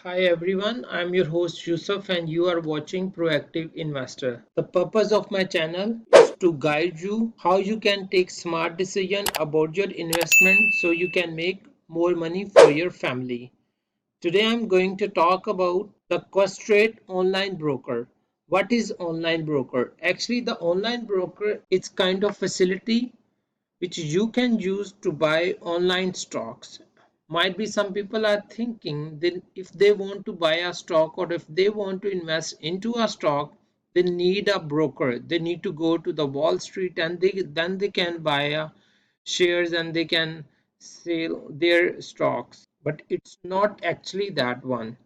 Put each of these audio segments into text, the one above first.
Hi everyone, I'm your host Yusuf and you are watching Proactive Investor. The purpose of my channel is to guide you how you can take smart decision about your investment so you can make more money for your family. Today I'm going to talk about the Questrade online broker. What is online broker? Actually the online broker is kind of facility which you can use to buy online stocks. Might be some people are thinking that if they want to buy a stock or if they want to invest into a stock, they need a broker. They need to go to the Wall Street and then they can buy shares and they can sell their stocks. But it's not actually that one.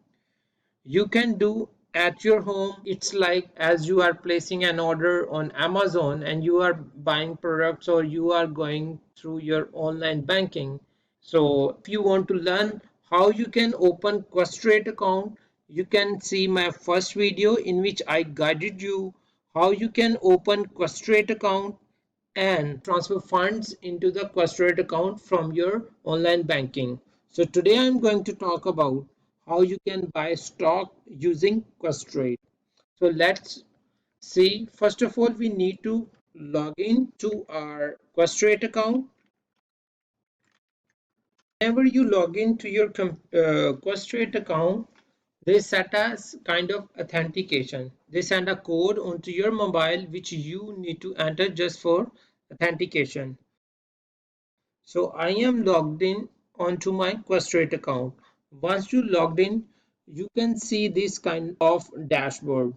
You can do at your home. It's like as you are placing an order on Amazon and you are buying products or you are going through your online banking. So if you want to learn how you can open Questrade account, you can see my first video in which I guided you how you can open Questrade account and transfer funds into the Questrade account from your online banking. So today I'm going to talk about how you can buy stock using Questrade. So let's see. First of all, we need to log in to our Questrade account. Whenever you log into your Questrade account, they set as kind of authentication. They send a code onto your mobile which you need to enter just for authentication. So I am logged in onto my Questrade account. Once you logged in, you can see this kind of dashboard.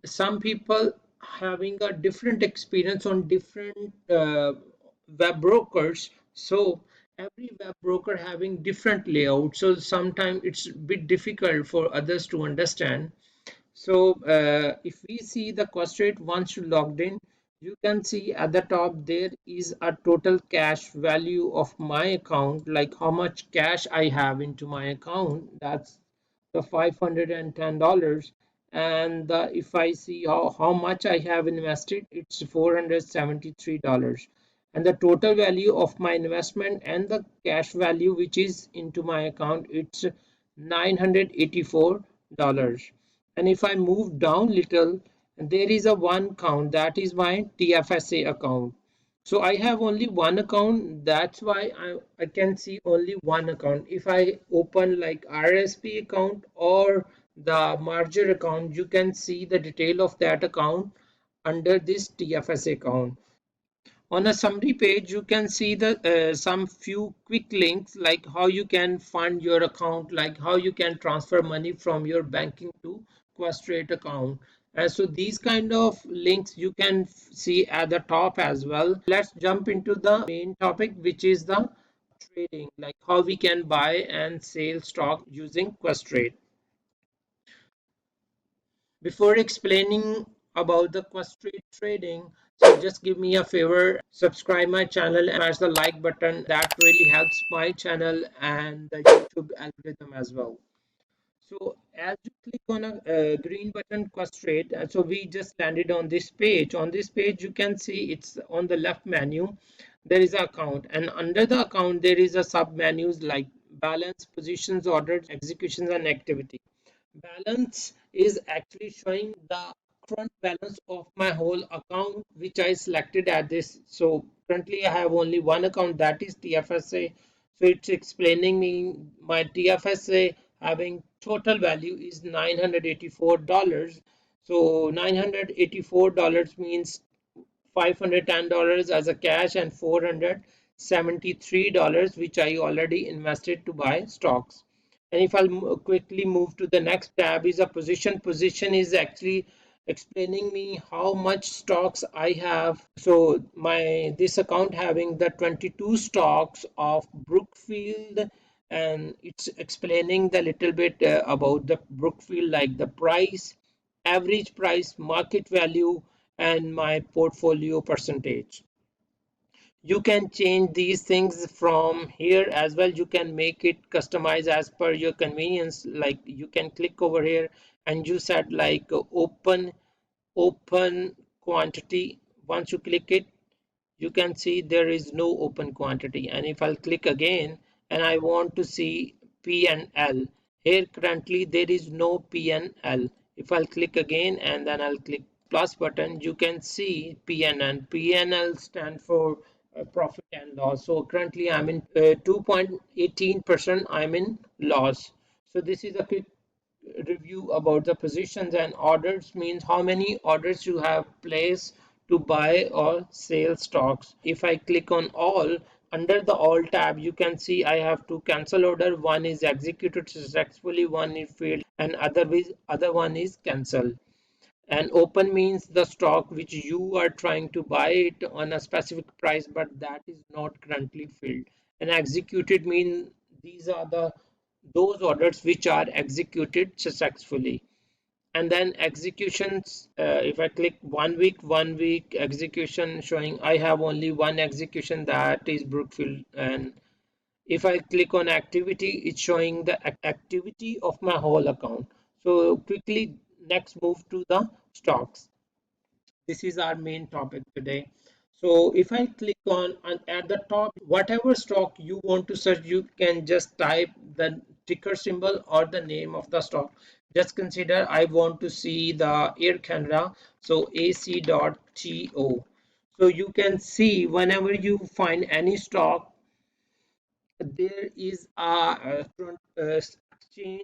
Some people having a different experience on different web brokers. So every web broker having different layout. So sometimes it's a bit difficult for others to understand. So if we see the Questrade once you logged in, you can see at the top there is a total cash value of my account, like how much cash I have into my account. That's the $510. And if I see how much I have invested, it's $473. And the total value of my investment and the cash value which is into my account, it's $984. And if I move down little, there is a one account, that is my TFSA account. So I have only one account, that's why I can see only one account. If I open like RSP account or the merger account, you can see the detail of that account under this TFSA account. On a summary page, you can see the some few quick links like how you can fund your account, like how you can transfer money from your banking to Questrade account. And so these kind of links you can see at the top as well. Let's jump into the main topic, which is the trading, like how we can buy and sell stock using Questrade. Before explaining about the Questrade trading, so just give me a favor, subscribe my channel and smash the like button. That really helps my channel and the YouTube algorithm as well. So as you click on a green button Questrade, so we just landed on this page. On this page, you can see it's on the left menu. There is an account, and under the account there is a sub menus like balance, positions, orders, executions, and activity. Balance is actually showing the current balance of my whole account which I selected at this. So currently I have only one account, that is TFSA. So it's explaining me my TFSA having total value is $984. So $984 means $510 as a cash and $473 which I already invested to buy stocks. And if I'll quickly move to the next tab is a position. Position is actually explaining me how much stocks I have. So my this account having the 22 stocks of Brookfield, and it's explaining the little bit about the Brookfield, like the price, average price, market value, and my portfolio percentage. You can change these things from here as well. You can make it customized as per your convenience. Like you can click over here and you set like open quantity. Once you click it, you can see there is no open quantity. And if I'll click again and I want to see P and L, Here currently there is no PNL. If I'll click again and then I'll click plus button, you can see PNL. PNL stand for profit and loss. So currently I'm in 2.18%, I'm in loss. So this is a quick review about the positions, and orders means how many orders you have placed to buy or sell stocks. If I click on all, under the all tab you can see I have two cancel order. One is executed successfully, one is failed, and other one is cancelled. And open means the stock which you are trying to buy it on a specific price, but that is not currently filled. And executed mean these are the those orders which are executed successfully. And then executions, if I click 1 week execution, showing I have only one execution, that is Brookfield. And if I click on activity, it's showing the activity of my whole account. So quickly, next move to the stocks. This is our main topic today. So if I click on at the top, whatever stock you want to search, you can just type the ticker symbol or the name of the stock. Just consider I want to see the Air Canada, so ac.to. So you can see whenever you find any stock, there is a exchange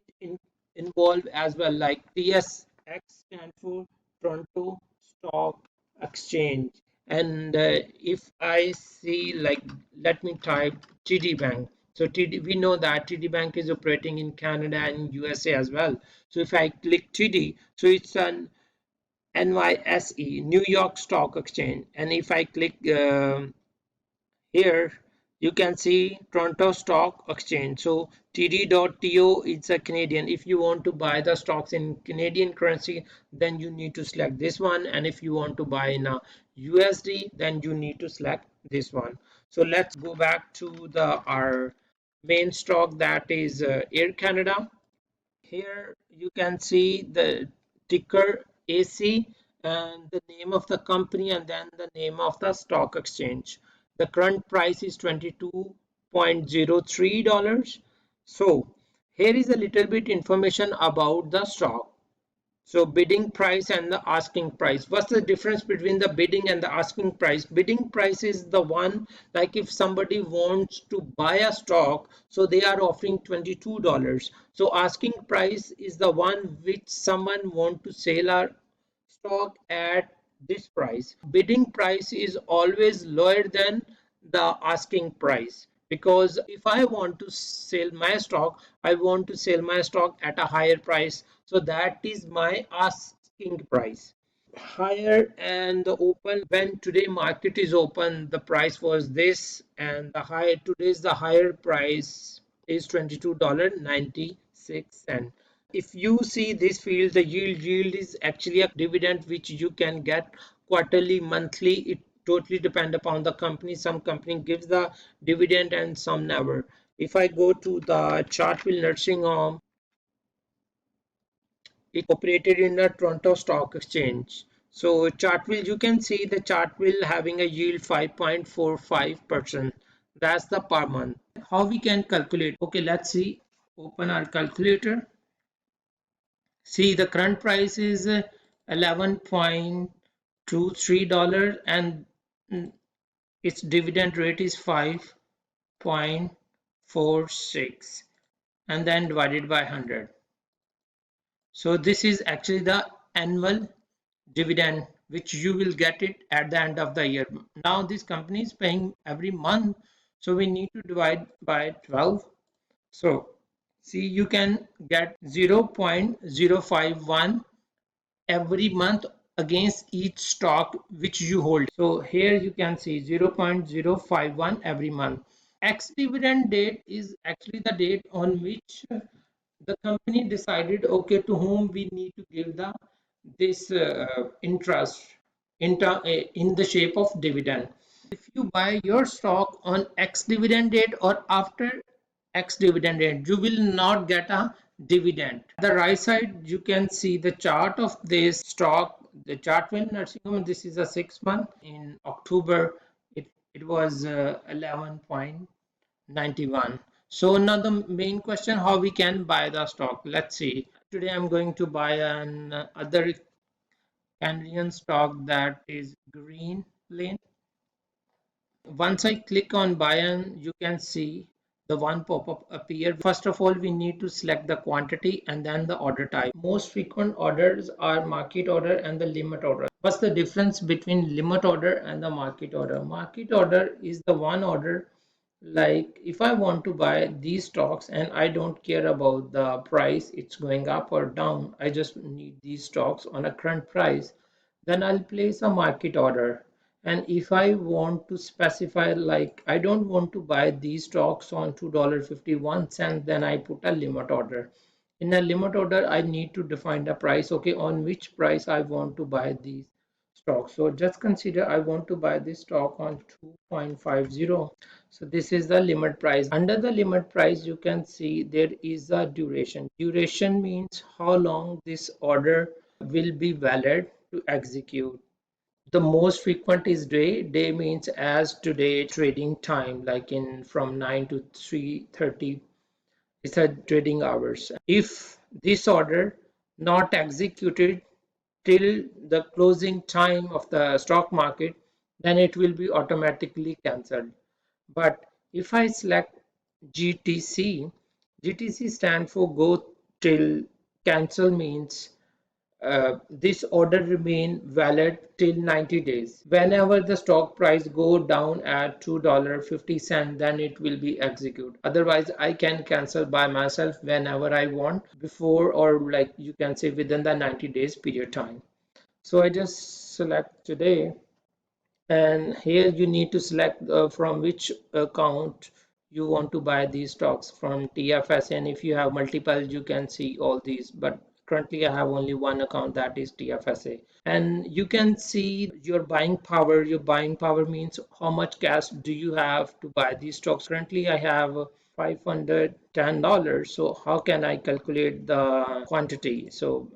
involved as well, like TSX stand for Toronto Stock Exchange. And if I see, like, let me type TD Bank. So TD, we know that TD Bank is operating in Canada and USA as well. So if I click TD, so it's an NYSE, New York Stock Exchange. And if I click here, you can see Toronto Stock Exchange. So TD.to is a Canadian. If you want to buy the stocks in Canadian currency, then you need to select this one. And if you want to buy in a USD, then you need to select this one. So let's go back to the our main stock, that is Air Canada. Here you can see the ticker AC and the name of the company and then the name of the stock exchange. The current price is $22.03. So here is a little bit information about the stock. So bidding price and the asking price. What's the difference between the bidding and the asking price? Bidding price is the one, like if somebody wants to buy a stock, so they are offering $22. So asking price is the one which someone want to sell a stock at this price. Bidding price is always lower than the asking price, because if I want to sell my stock, I want to sell my stock at a higher price, so that is my asking price. Higher and the open, when today market is open, the price was this, and the higher today's the higher price is $22.96. If you see this field, the yield is actually a dividend which you can get quarterly, monthly. It totally depend upon the company. Some company gives the dividend and some never. If I go to the Chartwell nursing home, it operated in the Toronto Stock Exchange. So Chartwell, you can see the Chartwell having a yield 5.45%. That's the per month. How we can calculate? Okay, let's see. Open our calculator. See, the current price is $11.23 and its dividend rate is 5.46 and then divided by 100. So this is actually the annual dividend which you will get it at the end of the year. Now this company is paying every month, so we need to divide by 12. So see, you can get 0.051 every month against each stock which you hold. So here you can see 0.051 every month. Ex dividend date is actually the date on which the company decided, okay, to whom we need to give the this interest in the shape of dividend. If you buy your stock on X dividend date or after X dividend date, you will not get a dividend. At the right side, you can see the chart of this stock, the Chartwell nursing home. This is a 6 month. In October, it was 11.91. So now the main question, how we can buy the stock. Let's see. Today I'm going to buy an other Canadian stock that is green lane. Once I click on buy and you can see the one pop-up appear. First of all, we need to select the quantity and then the order type. Most frequent orders are market order and the limit order. What's the difference between limit order and the market order? Market order is the one order, like if I want to buy these stocks and I don't care about the price, it's going up or down, I just need these stocks on a current price, then I'll place a market order. And if I want to specify, like I don't want to buy these stocks on $2.51, then I put a limit order. In a limit order, I need to define the price, okay, on which price I want to buy these stocks. So just consider I want to buy this stock on 2.50. So this is the limit price. Under the limit price, you can see there is a duration. Duration means how long this order will be valid to execute. The most frequent is day. Day means as today trading time, like in from 9 to 3:30. It's a trading hours. If this order not executed till the closing time of the stock market, then it will be automatically cancelled. But if I select GTC, GTC stand for go till cancel, means this order remain valid till 90 days. Whenever the stock price go down at $2.50, then it will be executed. Otherwise, I can cancel by myself whenever I want, before, or like you can say within the 90 days period time. So I just select today, and here you need to select from which account you want to buy these stocks from, TFS, and if you have multiple you can see all these, but currently I have only one account, that is TFSA. And you can see your buying power. Your buying power means how much cash do you have to buy these stocks. Currently I have $510. So how can I calculate the quantity? So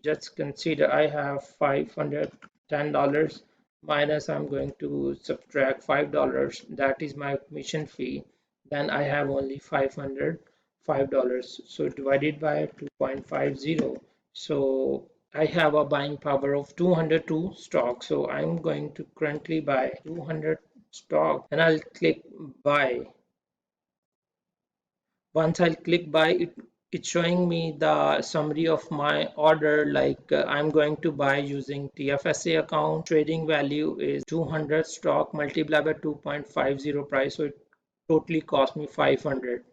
just consider I have $510 minus, I'm going to subtract $5, that is my commission fee, then I have only $505. So divided by 2.50, so I have a buying power of 202 stocks. So I'm going to currently buy 200 stock and I'll click buy. Once I'll click buy, it's showing me the summary of my order, like I'm going to buy using TFSA account. Trading value is 200 stock multiplied by 2.50 price, so it totally cost me 500.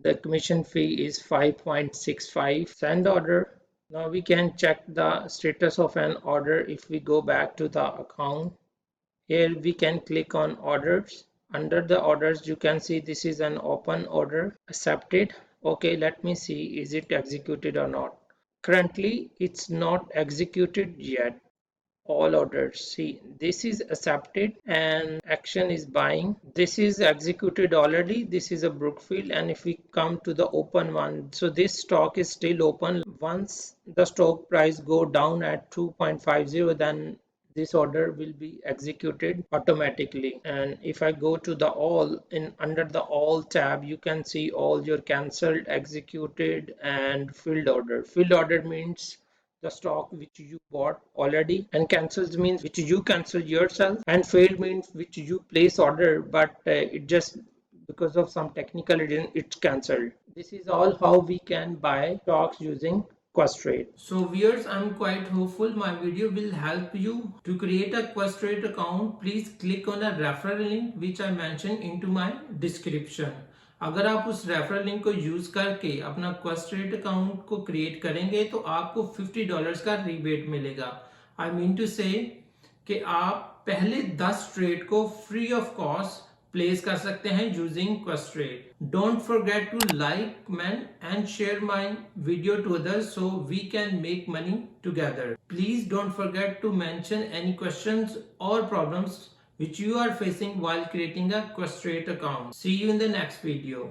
The commission fee is 5.65. Send order. Now we can check the status of an order. If we go back to the account, here we can click on orders. Under the orders, you can see this is an open order, accepted. Okay, let me see, is it executed or not? Currently, it's not executed yet. All orders, see, this is accepted and action is buying. This is executed already. This is a Brookfield, and if we come to the open one, so this stock is still open. Once the stock price go down at 2.50, then this order will be executed automatically. And if I go to the all, in under the all tab, you can see all your cancelled, executed, and filled order. Filled order means the stock which you bought already, and cancels means which you cancel yourself, and failed means which you place order but it just because of some technical reason it's cancelled. This is all how we can buy stocks using Questrade. So viewers, I'm quite hopeful my video will help you to create a Questrade account. Please click on a referral link which I mentioned into my description. अगर आप उस referral link को use करके अपना क्वेस्ट्रेड account को create करेंगे तो आपको $50 का रिबेट मिलेगा. आई मीन टू से कि आप पहले 10 ट्रेड को फ्री ऑफ कॉस्ट प्लेस कर सकते हैं using Questrade. Don't forget to like, comment and share my video to others so we can make money together. Please don't forget to mention any questions और problems which you are facing while creating a Questrade account. See you in the next video.